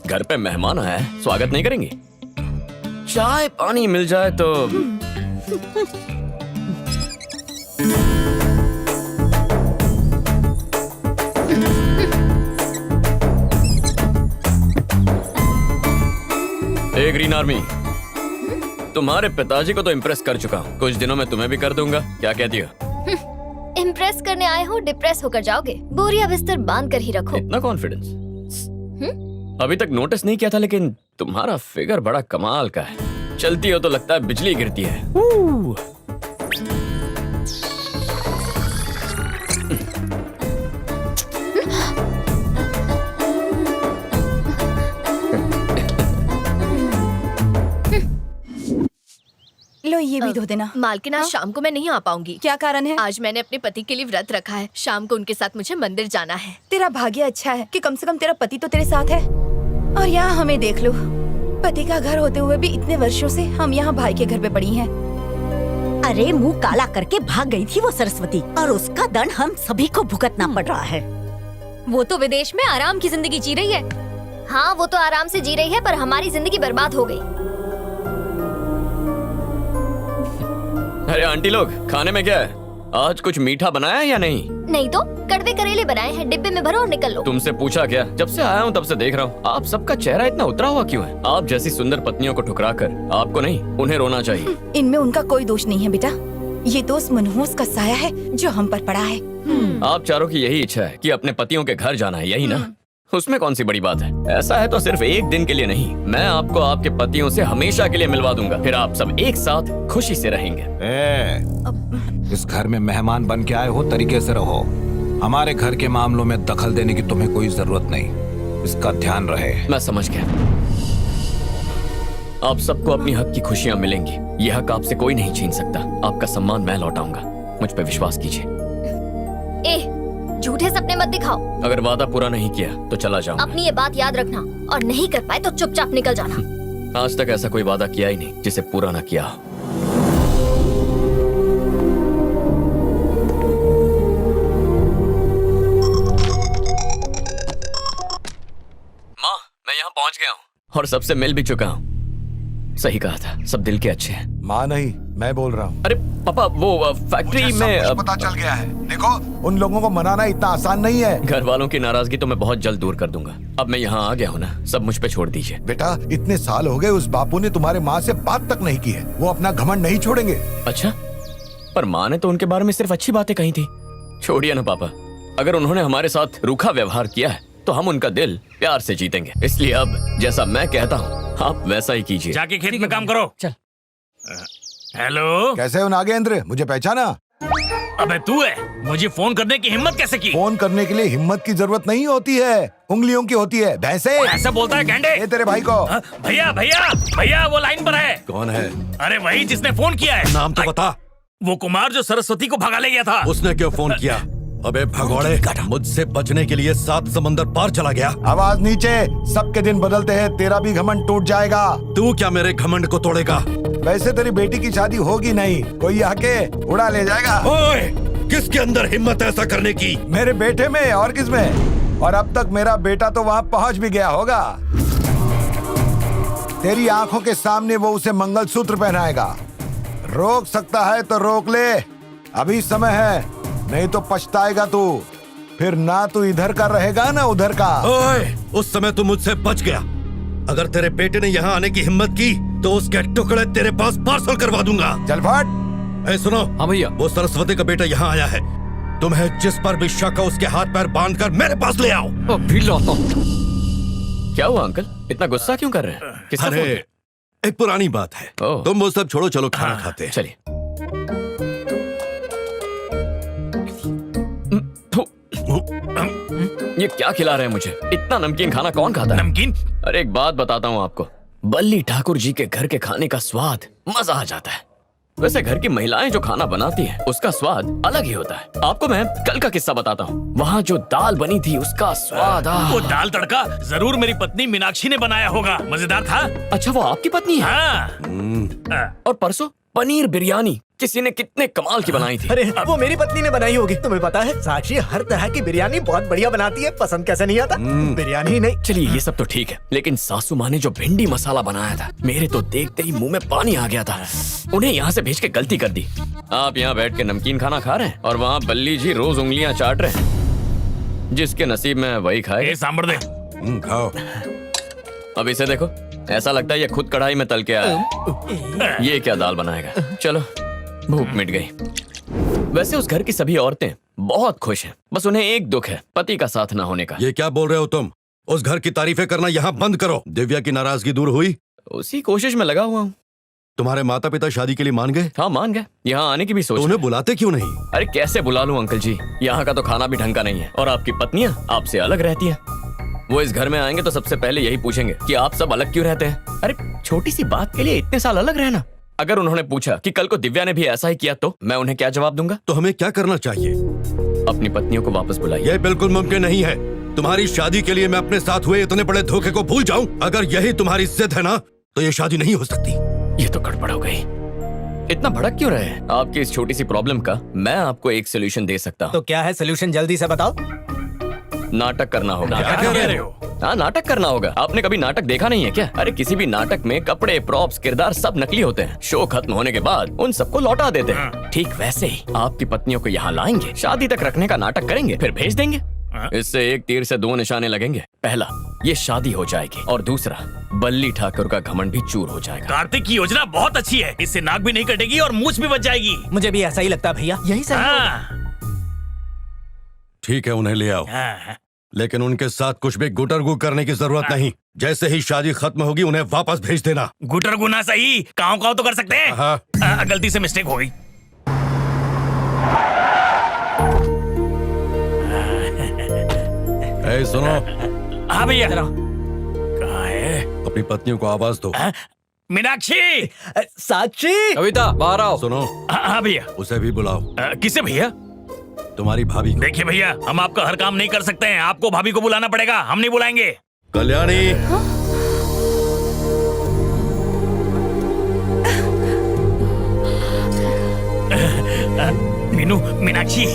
घर पे मेहमान आया है, स्वागत नहीं करेंगे? चाय पानी मिल जाए तो। ए ग्रीन आर्मी, तुम्हारे पिताजी को तो इम्प्रेस कर चुका हूँ, कुछ दिनों में तुम्हें भी कर दूंगा। क्या कहती हो? इम्प्रेस करने आए हो, डिप्रेस होकर जाओगे। बोरिया बिस्तर बांध कर ही रखो। इतना कॉन्फिडेंस? अभी तक नोटिस नहीं किया था, लेकिन तुम्हारा फिगर बड़ा कमाल का है। चलती हो तो लगता है बिजली गिरती है। लो ये भी धो देना। मालकिन, आज शाम को मैं नहीं आ पाऊंगी। क्या कारण है? आज मैंने अपने पति के लिए व्रत रखा है। शाम को उनके साथ मुझे मंदिर जाना है। तेरा भाग्य अच्छा है कि कम से कम तेरा पति तो तेरे साथ है। और यहाँ हमें देख लो, पति का घर होते हुए भी इतने वर्षों से हम यहाँ भाई के घर पे पड़ी हैं। अरे मुंह काला करके भाग गई थी वो सरस्वती, और उसका दंड हम सभी को भुगतना पड़ रहा है। वो तो विदेश में आराम की जिंदगी जी रही है। हाँ, वो तो आराम से जी रही है, पर हमारी जिंदगी बर्बाद हो गई। अरे आंटी लोग, खाने में क्या है? आज कुछ मीठा बनाया है या नहीं? नहीं तो कड़वे करेले बनाए हैं, डिब्बे में भरो और निकल लो। तुमसे पूछा क्या? जब से आया हूँ तब से देख रहा हूँ, आप सबका चेहरा इतना उतरा हुआ क्यों है? आप जैसी सुंदर पत्नियों को ठुकरा कर आपको नहीं, उन्हें रोना चाहिए। इनमें उनका कोई दोष नहीं है बेटा, ये तो उस मनहूस का साया है जो हम पर पड़ा है। आप चारों की यही इच्छा है कि अपने पतियों के घर जाना है, यही ना? उसमें कौन सी बड़ी बात है? ऐसा है तो सिर्फ एक दिन के लिए नहीं, मैं आपको आपके पतियों से हमेशा के लिए मिलवा दूंगा। फिर आप सब एक साथ खुशी से रहेंगे। इस घर में मेहमान बन के आए हो, तरीके से रहो। हमारे घर के मामलों में दखल देने की तुम्हें कोई जरूरत नहीं, इसका ध्यान रहे। मैं समझ गया। आप सबको अपनी हक की खुशियां मिलेंगी, यह हक आपसे कोई नहीं छीन सकता। आपका सम्मान मैं लौटाऊंगा, मुझ पे विश्वास कीजिए। झूठे सपने मत दिखाओ। अगर वादा पूरा नहीं किया तो चला जाऊंगा। अपनी ये बात याद रखना, और नहीं कर पाए तो चुपचाप निकल जाना। आज तक ऐसा कोई वादा किया ही नहीं जिसे पूरा ना किया हो। माँ, मैं यहाँ पहुँच गया हूँ और सबसे मिल भी चुका हूँ। सही कहा था, सब दिल के अच्छे हैं। माँ नहीं, मैं बोल रहा हूँ। अरे पापा, वो फैक्ट्री में पता चल गया है। देखो, उन लोगों को मनाना इतना आसान नहीं है। घर वालों की नाराजगी तो मैं बहुत जल्द दूर कर दूंगा। अब मैं यहाँ आ गया हूँ ना, सब मुझ पे छोड़ दीजिए। बेटा, इतने साल हो गए, उस बापू ने तुम्हारे माँ से बात तक नहीं की है। वो अपना घमंड नहीं छोड़ेंगे। अच्छा, पर माँ ने तो उनके बारे में सिर्फ अच्छी बातें कही थी। छोड़िए ना पापा, अगर उन्होंने हमारे साथ रूखा व्यवहार किया है तो हम उनका दिल प्यार से जीतेंगे। इसलिए अब जैसा मैं कहता हूँ आप वैसा ही कीजिए। जाके खेत में काम करो। चल। हेलो, कैसे हो नागेंद्र? मुझे पहचाना? अबे तू है? मुझे फोन करने की हिम्मत कैसे की? फोन करने के लिए हिम्मत की जरूरत नहीं होती है, उंगलियों की होती है। भैंसे ऐसा बोलता है गेंडे? ये तेरे भाई को। भैया भैया भैया, वो लाइन पर है। कौन है? अरे वही जिसने फोन किया है। नाम तो बता। वो कुमार जो सरस्वती को भगा ले गया था। उसने क्यों फोन किया? अबे भगोड़े, मुझसे बचने के लिए 7 समंदर पार चला गया। आवाज नीचे, सबके दिन बदलते हैं, तेरा भी घमंड टूट जाएगा। तू क्या मेरे घमंड को तोड़ेगा? वैसे तेरी बेटी की शादी होगी नहीं, कोई आके उड़ा ले जाएगा। ओए, किसके अंदर हिम्मत ऐसा करने की? मेरे बेटे में, और किसमें? और अब तक मेरा बेटा तो वहाँ पहुँच भी गया होगा। तेरी आंखों के सामने वो उसे मंगलसूत्र पहनाएगा। रोक सकता है तो रोक ले, अभी समय है, नहीं तो पछताएगा तू। फिर ना तू इधर का रहेगा ना उधर का। ओए, उस समय तू मुझसे बच गया। अगर तेरे बेटे ने यहाँ आने की हिम्मत की तो उसके टुकड़े तेरे पास पार्सल करवा दूंगा। चल फट। ए सुनो। हाँ भैया। वो सरस्वती का बेटा यहाँ आया है, तुम्हें जिस पर भी शक हो उसके हाथ पैर बांध कर मेरे पास ले आओ। अभी लाता हूँ। क्या हुआ अंकल, इतना गुस्सा क्यों कर रहे हैं? किसका फोन अरे है? एक पुरानी बात है, तुम वो सब छोड़ो, चलो खाना खाते हैं। चलिए। ये क्या खिला रहे हैं मुझे? इतना नमकीन खाना कौन खाता है? नमकीन? अरे एक बात बताता हूँ आपको, बल्ली ठाकुर जी के घर के खाने का स्वाद मजा आ जाता है। वैसे घर की महिलाएं जो खाना बनाती हैं, उसका स्वाद अलग ही होता है। आपको मैं कल का किस्सा बताता हूँ। वहाँ जो दाल बनी थी उसका स्वाद। वो दाल तड़का जरूर मेरी पत्नी मीनाक्षी ने बनाया होगा, मजेदार था। अच्छा, वो आपकी पत्नी है? हाँ। और परसों पनीर बिरयानी किसी ने कितने कमाल की बनाई थी। अरे वो मेरी पत्नी ने बनाई होगी। तुम्हें पता है साक्षी हर तरह की बिरयानी बहुत बढ़िया बनाती है। पसंद कैसे नहीं आता? बिरयानी ही नहीं। चलिए ये सब तो ठीक है, लेकिन सासू माँ ने जो भिंडी मसाला बनाया था, मेरे तो देखते ही मुंह में पानी आ गया था। उन्हें यहाँ से भेज के गलती कर दी। आप यहाँ बैठ के नमकीन खाना खा रहे हैं और वहाँ बल्ली जी रोज उंगलियां चाट रहे हैं। जिसके नसीब में है वही खाए। सांभर दे। खाओ। अब इसे देखो, ऐसा लगता है ये खुद कढ़ाई में तल के आया है। ये क्या दाल बनाएगा। चलो भूख मिट गई। वैसे उस घर की सभी औरतें बहुत खुश हैं, बस उन्हें एक दुख है, पति का साथ ना होने का। ये क्या बोल रहे हो तुम? उस घर की तारीफें करना यहाँ बंद करो। दिव्या की नाराजगी दूर हुई? उसी कोशिश में लगा हुआ हूँ। तुम्हारे माता पिता शादी के लिए मान गए? हाँ मान गए। यहाँ आने की भी सोच। तो उन्हें बुलाते क्यों नहीं? अरे कैसे बुला लूं अंकल जी, यहाँ का तो खाना भी ढंग का नहीं है और आपकी पत्नियाँ आपसे अलग रहती हैं। वो इस घर में आएंगे तो सबसे पहले यही पूछेंगे कि आप सब अलग क्यों रहते हैं। अरे छोटी सी बात के लिए इतने साल अलग रहना। अगर उन्होंने पूछा कि कल को दिव्या ने भी ऐसा ही किया तो मैं उन्हें क्या जवाब दूंगा? तो हमें क्या करना चाहिए? अपनी पत्नियों को वापस बुलाइए। यह बिल्कुल मुमकिन नहीं है। तुम्हारी शादी के लिए मैं अपने साथ हुए इतने बड़े धोखे को भूल जाऊं? अगर यही तुम्हारी जिद है ना, तो ये शादी नहीं हो सकती। ये तो गड़बड़ हो गई। इतना भड़क क्यों रहे? आपकी इस छोटी सी प्रॉब्लम का मैं आपको एक सोल्यूशन दे सकता हूँ। तो क्या है सोल्यूशन? जल्दी से बताओ। नाटक करना होगा। क्या कह रहे हो? हाँ नाटक करना होगा। आपने कभी नाटक देखा नहीं है क्या? अरे किसी भी नाटक में कपड़े, प्रॉप्स, किरदार सब नकली होते हैं। शो खत्म होने के बाद उन सबको लौटा देते हैं। ठीक वैसे ही आपकी पत्नियों को यहाँ लाएंगे, शादी तक रखने का नाटक करेंगे, फिर भेज देंगे। इससे एक तीर से दो निशाने लगेंगे। पहला, ये शादी हो जाएगी और दूसरा, बल्ली ठाकुर का घमंड भी चूर हो जाएगा। कार्तिक की योजना बहुत अच्छी है। इससे नाक भी नहीं कटेगी और मूछ भी बच जाएगी। मुझे भी ऐसा ही लगता है भैया, यही सही होगा। हाँ। ठीक है, उन्हें ले आओ। हाँ। लेकिन उनके साथ कुछ भी गुटरगु करने की जरूरत नहीं। जैसे ही शादी खत्म होगी उन्हें वापस भेज देना। गुटर गुना सही, काव काव तो कर सकते हैं। हाँ। गलती से मिस्टेक हो गई। ए, सुनो। हाँ भैया। कहाँ है? अपनी पत्नियों को आवाज दो। मीनाक्षी। साक्षी। कविता बाहर आओ। सुनो। हाँ भैया। उसे भी बुलाओ। किसे भैया? तुम्हारी भाभी को। देखिए भैया, हम आपका हर काम नहीं कर सकते हैं। आपको भाभी को बुलाना पड़ेगा, हम नहीं बुलाएंगे। कल्याणी। मीनू, मीनाक्षी।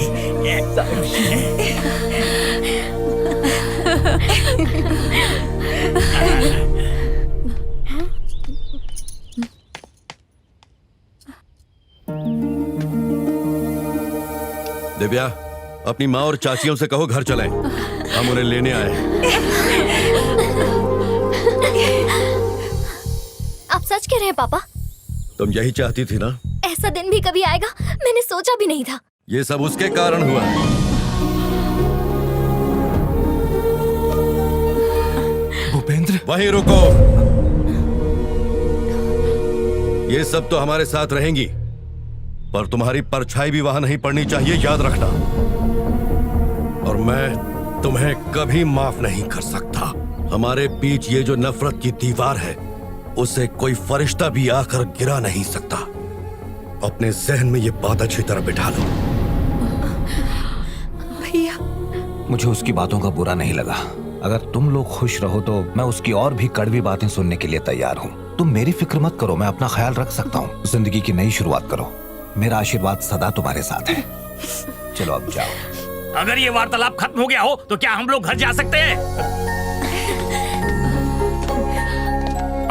दिव्या, अपनी माँ और चाचियों से कहो घर चलें। हम उन्हें लेने आए हैं। आप सच कह रहे हैं पापा? तुम यही चाहती थी ना? ऐसा दिन भी कभी आएगा मैंने सोचा भी नहीं था। ये सब उसके कारण हुआ। भूपेंद्र, वहीं रुको। ये सब तो हमारे साथ रहेंगी, पर तुम्हारी परछाई भी वहां नहीं पड़नी चाहिए, याद रखना। और मैं तुम्हें कभी माफ नहीं कर सकता। हमारे बीच ये जो नफरत की दीवार है, उसे कोई फरिश्ता भी आकर गिरा नहीं सकता। अपने जहन में ये बात अच्छी तरह बिठा लो। भैया, मुझे उसकी बातों का बुरा नहीं लगा। अगर तुम लोग खुश रहो तो मैं उसकी और भी कड़वी बातें सुनने के लिए तैयार हूँ। तुम मेरी फिक्र मत करो, मैं अपना ख्याल रख सकता हूँ। जिंदगी की नई शुरुआत करो। मेरा आशीर्वाद सदा तुम्हारे साथ है। चलो अब जाओ। अगर ये वार्तालाप खत्म हो गया हो तो क्या हम लोग घर जा सकते हैं?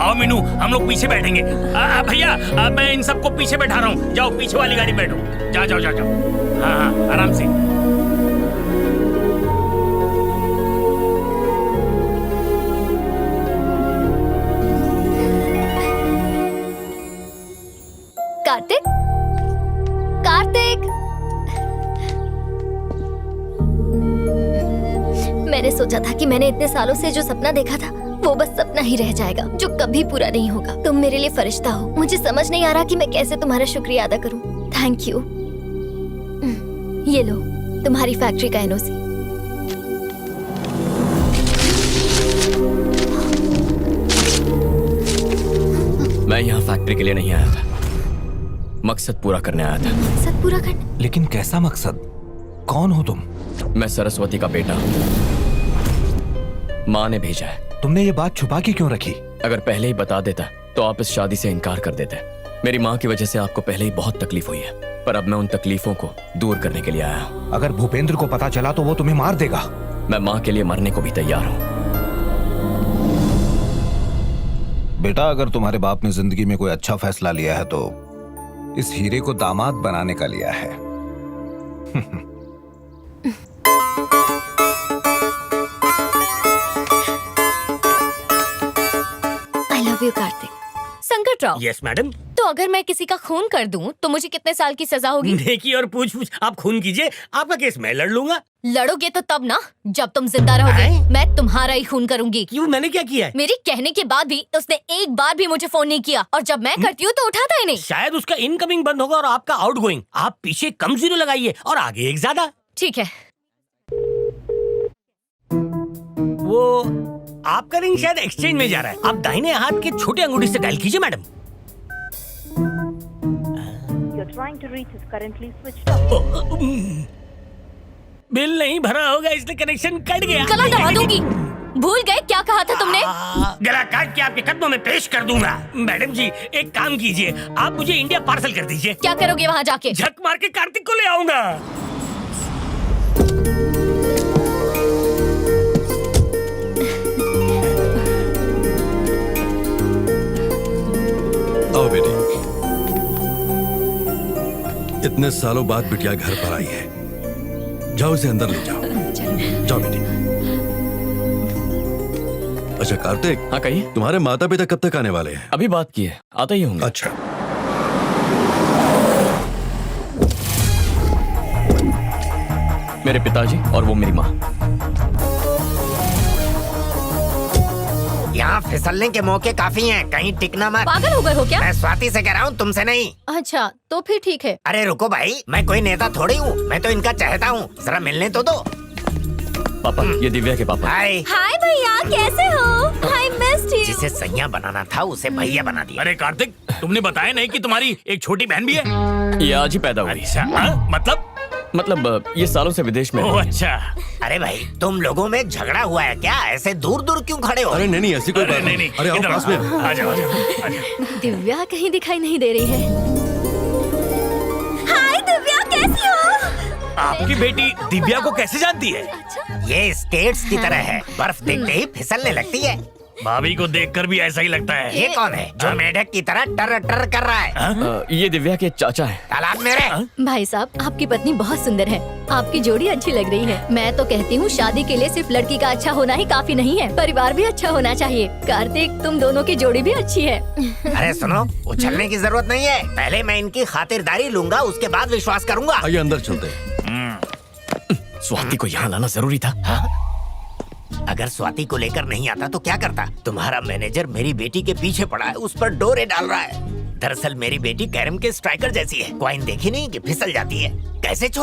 आओ मीनू, हम लोग पीछे बैठेंगे। भैया, मैं इन सबको पीछे बैठा रहा हूँ। जाओ पीछे वाली गाड़ी में बैठो। जाओ जाओ जाओ जाओ। हाँ हाँ, आराम से। कार्तिक, कार्तिक, मैंने सोचा था कि मैंने इतने सालों से जो सपना देखा था वो बस सपना ही रह जाएगा, जो कभी पूरा नहीं होगा। तुम मेरे लिए फरिश्ता हो। मुझे समझ नहीं आ रहा कि मैं कैसे तुम्हारा शुक्रिया अदा करूं। Thank you. ये लो तुम्हारी फैक्ट्री का एनओसी। मैं यहाँ फैक्ट्री के लिए नहीं आया था, मकसद पूरा करने आया था। मकसद पूरा करने? लेकिन कैसा मकसद? कौन हो तुम? मैं सरस्वती का बेटा हूँ। माँ ने भेजा है। तुमने ये बात छुपा के क्यों रखी? अगर पहले ही बता देता तो आप इस शादी से इनकार कर देते। मेरी माँ की वजह से आपको पहले ही बहुत तकलीफ हुई है, पर अब मैं उन तकलीफों को दूर करने के लिए आया हूँ। अगर भूपेंद्र को पता चला तो वो तुम्हें मार देगा। मैं माँ के लिए मरने को भी तैयार हूँ। बेटा, अगर तुम्हारे बाप ने जिंदगी में कोई अच्छा फैसला लिया है तो इस हीरे को दामाद बनाने का लिया है। I love you Kartik. संकट राव, यस मैडम। तो अगर मैं किसी का खून कर दूं तो मुझे कितने साल की सजा होगी? देखिए और पूछ पूछ, आप खून कीजिए, आपका केस मैं लड़ लूंगा। लड़ोगे तो तब ना, जब तुम जिंदा रहोगे। मैं तुम्हारा ही खून करूंगी। क्यों, मैंने क्या किया है? मेरी कहने के बाद भी उसने एक बार भी मुझे फोन नहीं किया, और जब मैं करती हूँ तो उठाता ही नहीं। शायद उसका इनकमिंग बंद होगा और आपका आउटगोइंग। आप पीछे कम जीरो लगाइए और आगे एक ज्यादा। ठीक है। वो आपका रिंग शायद एक्सचेंज में जा रहा है। आप दाहिने हाथ के छोटे अंगूठी से डायल कीजिए मैडम। बिल नहीं भरा होगा इसलिए कनेक्शन कट गया। गला दबा दूंगी। भूल गए क्या कहा था तुमने? गला काट के आपके कदमों में पेश कर दूंगा। मैडम जी, एक काम कीजिए, आप मुझे इंडिया पार्सल कर दीजिए। क्या करोगे वहाँ जाके? झक मार के कार्तिक को ले आऊंगा। आओ बेटी, इतने सालों बाद बिटिया घर पर आई है। जाओ इसे अंदर ले जाओ। जाओ बेटी। अच्छा कार्तिक। हाँ कहिए। तुम्हारे माता पिता कब तक आने वाले हैं? अभी बात की है, आते ही होंगे। अच्छा। मेरे पिताजी और वो मेरी माँ। यहाँ फिसलने के मौके काफी हैं, कहीं टिकना मत। पागल हो गए हो क्या? मैं स्वाति से कह रहा हूँ, तुमसे नहीं। अच्छा तो फिर ठीक है। अरे रुको भाई, मैं कोई नेता थोड़ी हूँ, मैं तो इनका चाहता हूँ। जरा मिलने तो दो। पापा, ये दिव्या के पापा। हाय। हाय भैया, कैसे हो? I missed you. जिसे सैया बनाना था उसे भैया बना दिया। अरे कार्तिक, तुमने बताया नहीं कि तुम्हारी एक छोटी बहन भी है? ये आज ही पैदा हुई। अच्छा, मतलब ये सालों से विदेश में। ओह अच्छा। अरे भाई, तुम लोगों में झगड़ा हुआ है क्या? ऐसे दूर दूर क्यों खड़े हो? अरे नहीं ऐसी कोई बात नहीं। अरे आओ इधर पास में। आ जाओ, आ जाओ। दिव्या कहीं दिखाई नहीं दे रही है। हाय दिव्या, कैसी हो? आपकी बेटी दिव्या को कैसे जानती है? ये स्केट्स की तरह है, बर्फ देखते ही फिसलने लगती है। भाभी को देखकर भी ऐसा ही लगता है। ये कौन है जो मेढक की तरह टर टर कर रहा है? ये दिव्या के चाचा हैं। तालाब मेरे। भाई साहब, आपकी पत्नी बहुत सुंदर है, आपकी जोड़ी अच्छी लग रही है। मैं तो कहती हूँ शादी के लिए सिर्फ लड़की का अच्छा होना ही काफी नहीं है, परिवार भी अच्छा होना चाहिए। कार्तिक, तुम दोनों की जोड़ी भी अच्छी है। अरे सुनो, उछलने की जरूरत नहीं है। पहले मैं इनकी खातिरदारी लूंगा, उसके बाद विश्वास करूंगा। आइए अंदर चलते हैं। स्वाति को यहाँ लाना जरूरी था। अगर स्वाति को लेकर नहीं आता तो क्या करता? तुम्हारा मैनेजर मेरी बेटी के पीछे पड़ा है, उस पर डोरे डाल रहा है। दरअसल मेरी बेटी कैरम के स्ट्राइकर जैसी है, कॉइन देखी नहीं कि फिसल जाती है। कैसे छोड़